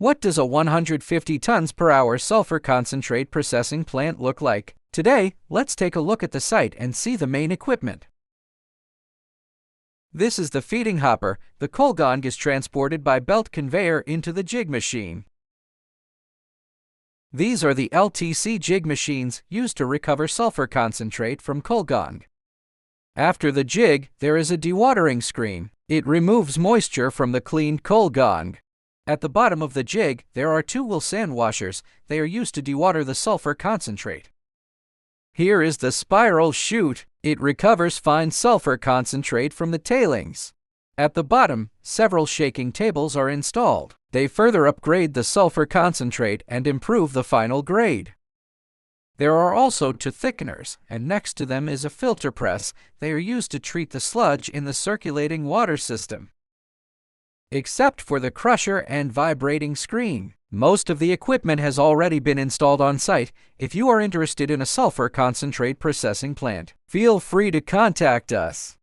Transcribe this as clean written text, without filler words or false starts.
What does a 150 tons per hour sulfur concentrate processing plant look like? Today, let's take a look at the site and see the main equipment. This is the feeding hopper. The coal gong is transported by belt conveyor into the jig machine. These are the LTC jig machines used to recover sulfur concentrate from coal gong. After the jig, there is a dewatering screen. It removes moisture from the cleaned coal gong. At the bottom of the jig, there are two wool sand washers. They are used to dewater the sulfur concentrate. Here is the spiral chute. It recovers fine sulfur concentrate from the tailings. At the bottom, several shaking tables are installed. They further upgrade the sulfur concentrate and improve the final grade. There are also two thickeners, and next to them is a filter press. They are used to treat the sludge in the circulating water system. Except for the crusher and vibrating screen, most of the equipment has already been installed on site. If you are interested in a sulfur concentrate processing plant, feel free to contact us.